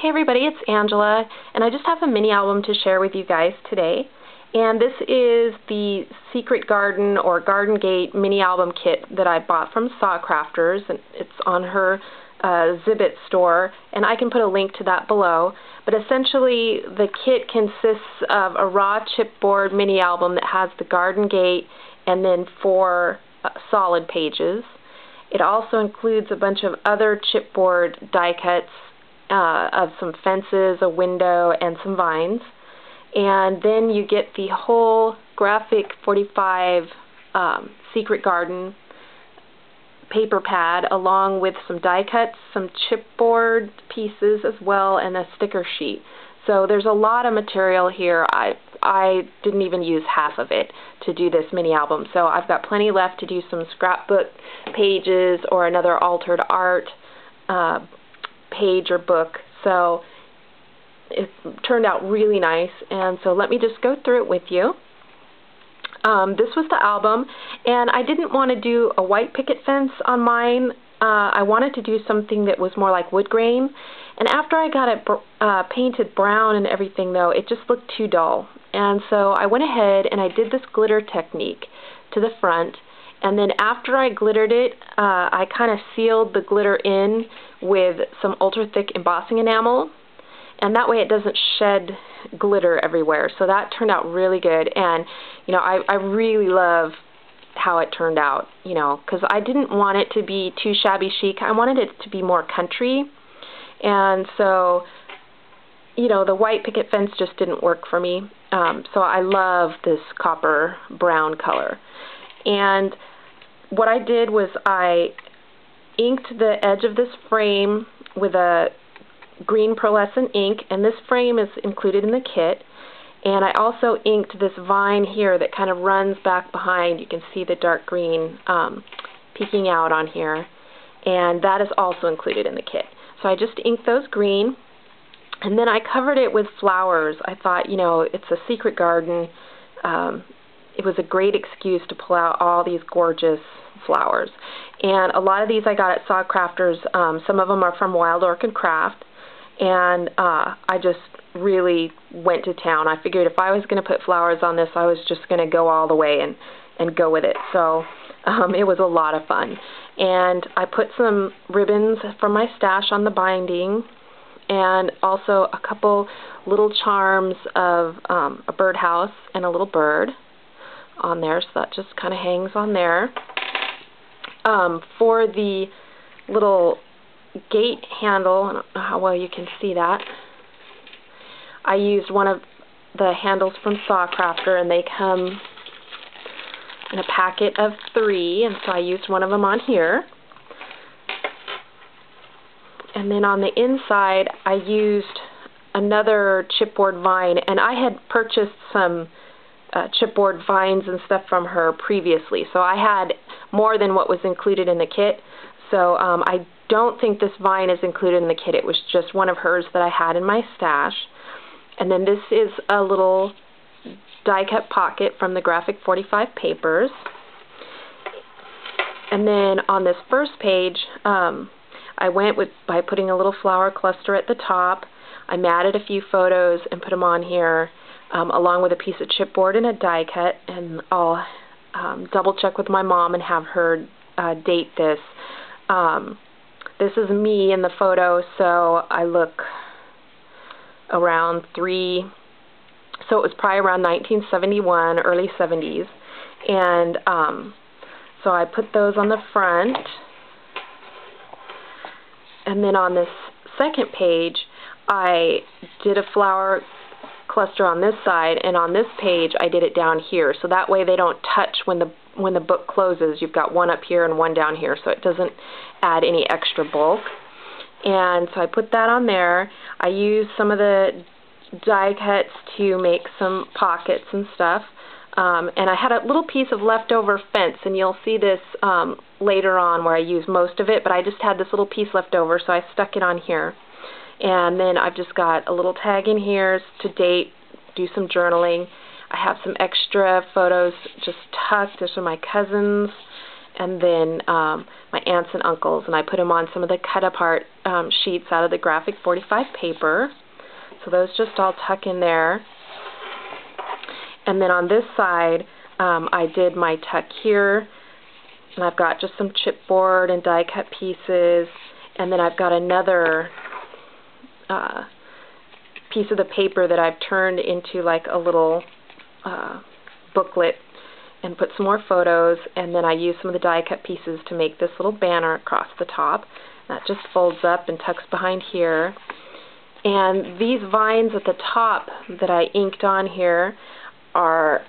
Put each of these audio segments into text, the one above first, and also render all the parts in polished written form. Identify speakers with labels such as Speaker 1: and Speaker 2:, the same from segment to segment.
Speaker 1: Hey everybody, it's Angela, and I just have a mini album to share with you guys today. And this is the Secret Garden or Garden Gate mini album kit that I bought from SaCrafters, and it's on her Zibbit store, and I can put a link to that below. But essentially, the kit consists of a raw chipboard mini album that has the Garden Gate and then 4 solid pages. It also includes a bunch of other chipboard die cuts of some fences, a window, and some vines. And then you get the whole graphic 45 Secret Garden paper pad along with some die cuts, some chipboard pieces as well, and a sticker sheet. So there's a lot of material here. I didn't even use half of it to do this mini album. So I've got plenty left to do some scrapbook pages or another altered art page or book. So it turned out really nice, and so let me just go through it with you. This was the album, and I didn't want to do a white picket fence on mine. I wanted to do something that was more like wood grain, and after I got it painted brown and everything, though, it just looked too dull. And so I went ahead and I did this glitter technique to the front, and then after I glittered it, I kind of sealed the glitter in with some ultra thick embossing enamel, and that way it doesn't shed glitter everywhere. So that turned out really good, and you know, I really love how it turned out, you know, because I didn't want it to be too shabby chic. I wanted it to be more country, and so, you know, the white picket fence just didn't work for me. So I love this copper brown color. And what I did was I inked the edge of this frame with a green pearlescent ink, and this frame is included in the kit. And I also inked this vine here that kind of runs back behind. You can see the dark green peeking out on here, and that is also included in the kit. So I just inked those green, and then I covered it with flowers. I thought, you know, it's a secret garden. It was a great excuse to pull out all these gorgeous flowers. And a lot of these I got at SaCrafters. Some of them are from Wild Orchid Craft. And I just really went to town. I figured if I was going to put flowers on this, I was just going to go all the way and go with it. So it was a lot of fun. And I put some ribbons from my stash on the binding, and also a couple little charms of a birdhouse and a little bird on there, so that just kind of hangs on there. For the little gate handle, I don't know how well you can see that, I used one of the handles from SaCrafter, and they come in a packet of 3, and so I used one of them on here. And then on the inside I used another chipboard vine, and I had purchased some chipboard vines and stuff from her previously, so I had more than what was included in the kit. So I don't think this vine is included in the kit. It was just one of hers that I had in my stash. And then this is a little die cut pocket from the graphic 45 papers. And then on this first page, I went by putting a little flower cluster at the top. I matted a few photos and put them on here, along with a piece of chipboard and a die cut. And I'll double check with my mom and have her date this. This is me in the photo, so I look around 3, so it was probably around 1971, early 70s, and so I put those on the front, and then on this second page I did a flower cluster on this side, and on this page I did it down here, so that way they don't touch when the book closes. You've got one up here and one down here, so it doesn't add any extra bulk. And so I put that on there. I used some of the die cuts to make some pockets and stuff. And I had a little piece of leftover fence, and you'll see this later on where I use most of it, but I just had this little piece left over, so I stuck it on here. And then I've just got a little tag in here to date, do some journaling. I have some extra photos just tucked. These are my cousins. and then my aunts and uncles, and I put them on some of the cut-apart sheets out of the graphic 45 paper. So those just all tuck in there. And then on this side, I did my tuck here, and I've got just some chipboard and die-cut pieces, and then I've got another piece of the paper that I've turned into like a little booklet and put some more photos, and then I use some of the die-cut pieces to make this little banner across the top. That just folds up and tucks behind here. And these vines at the top that I inked on here are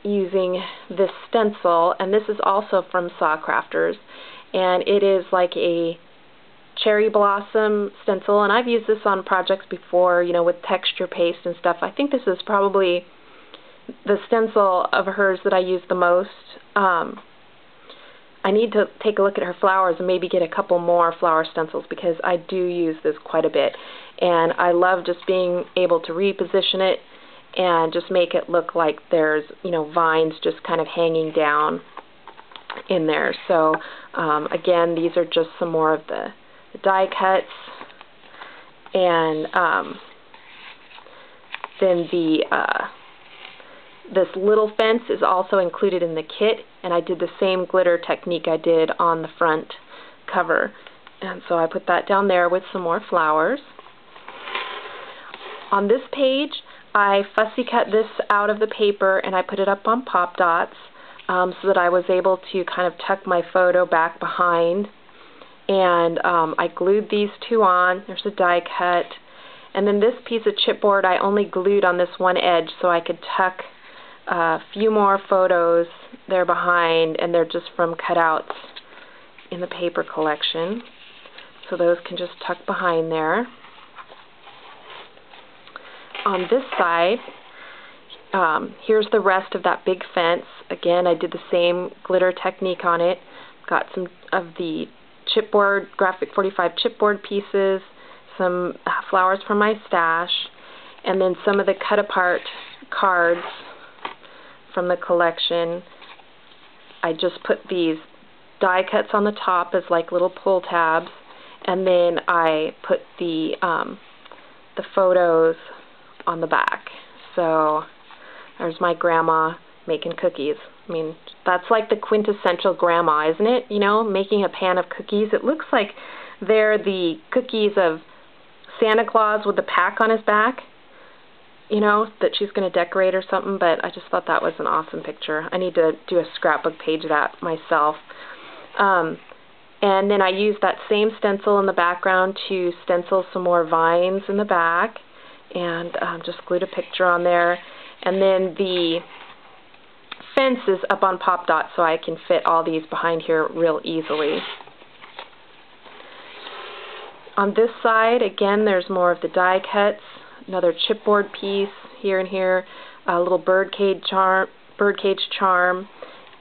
Speaker 1: using this stencil, and this is also from SaCrafters, and it is like a cherry blossom stencil, and I've used this on projects before, you know, with texture paste and stuff. I think this is probably the stencil of hers that I use the most. I need to take a look at her flowers and maybe get a couple more flower stencils, because I do use this quite a bit, and I love just being able to reposition it and just make it look like there's, you know, vines just kind of hanging down in there. So again, these are just some more of the die cuts, and then this little fence is also included in the kit, and I did the same glitter technique I did on the front cover, and so I put that down there with some more flowers. On this page, I fussy cut this out of the paper and I put it up on pop dots so that I was able to kind of tuck my photo back behind. And I glued these two on. There's a die cut. And then this piece of chipboard I only glued on this one edge so I could tuck a few more photos there behind, and they're just from cutouts in the paper collection. So those can just tuck behind there. On this side, here's the rest of that big fence. Again, I did the same glitter technique on it. Got some of the chipboard, graphic 45 chipboard pieces, some flowers from my stash, and then some of the cut-apart cards from the collection. I just put these die cuts on the top as like little pull tabs, and then I put the photos on the back. So there's my grandma making cookies. I mean, that's like the quintessential grandma, isn't it? You know, making a pan of cookies. It looks like they're the cookies of Santa Claus with the pack on his back, you know, that she's going to decorate or something, but I just thought that was an awesome picture. I need to do a scrapbook page of that myself. And then I used that same stencil in the background to stencil some more vines in the back, and just glued a picture on there. And then the fence is up on pop dots, so I can fit all these behind here real easily. On this side, again, there's more of the die cuts, another chipboard piece here and here, a little birdcage charm,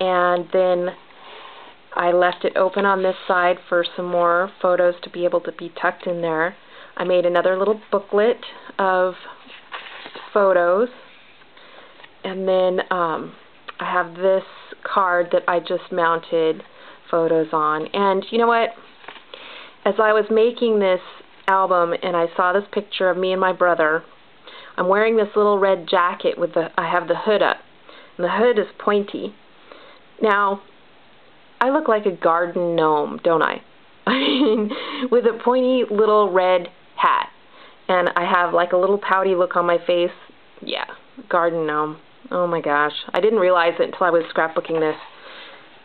Speaker 1: and then I left it open on this side for some more photos to be able to be tucked in there. I made another little booklet of photos, and then I have this card that I just mounted photos on. And you know what? As I was making this album and I saw this picture of me and my brother, I'm wearing this little red jacket with I have the hood up, and the hood is pointy. Now, I look like a garden gnome, don't I? I mean, with a pointy little red hat, and I have like a little pouty look on my face. Yeah, garden gnome. Oh my gosh, I didn't realize it until I was scrapbooking this.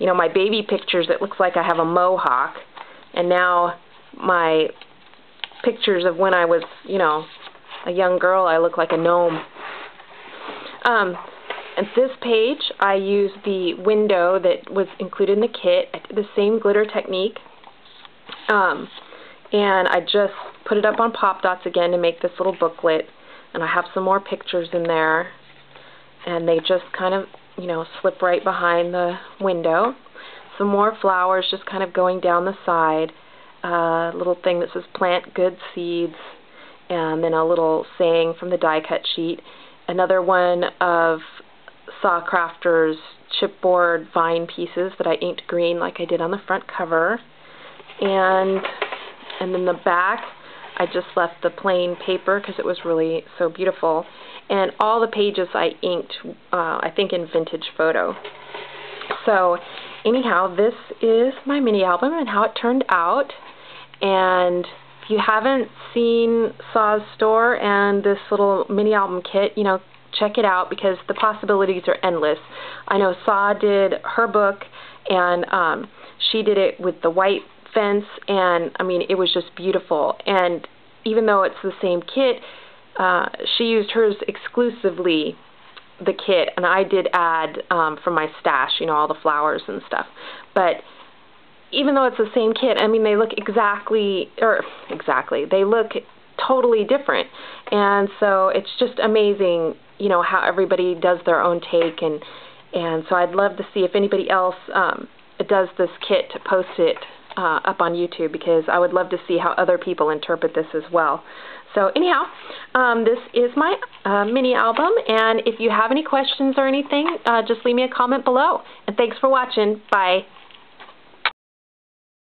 Speaker 1: You know, my baby pictures, it looks like I have a mohawk, and now my pictures of when I was, you know, a young girl, I look like a gnome. At this page, I used the window that was included in the kit. I did the same glitter technique, and I just put it up on pop dots again to make this little booklet, and I have some more pictures in there, and they just kind of, you know, slip right behind the window. Some more flowers just kind of going down the side, a little thing that says plant good seeds, and then a little saying from the die cut sheet. Another one of SaCrafters chipboard vine pieces that I inked green like I did on the front cover. And then the back, I just left the plain paper because it was really so beautiful. And all the pages I inked, I think in Vintage Photo. So anyhow, this is my mini album and how it turned out. And if you haven't seen Sa's store and this little mini album kit, you know, check it out because the possibilities are endless. I know Sa did her book, and she did it with the white fence, and I mean, it was just beautiful. And even though it's the same kit, she used hers exclusively, the kit, and I did add from my stash, you know, all the flowers and stuff. But even though it's the same kit, I mean, they look they look totally different. And so it's just amazing, you know, how everybody does their own take. And so I'd love to see if anybody else does this kit to post it up on YouTube, because I would love to see how other people interpret this as well. So anyhow, this is my mini album, and if you have any questions or anything, just leave me a comment below. And thanks for watching. Bye.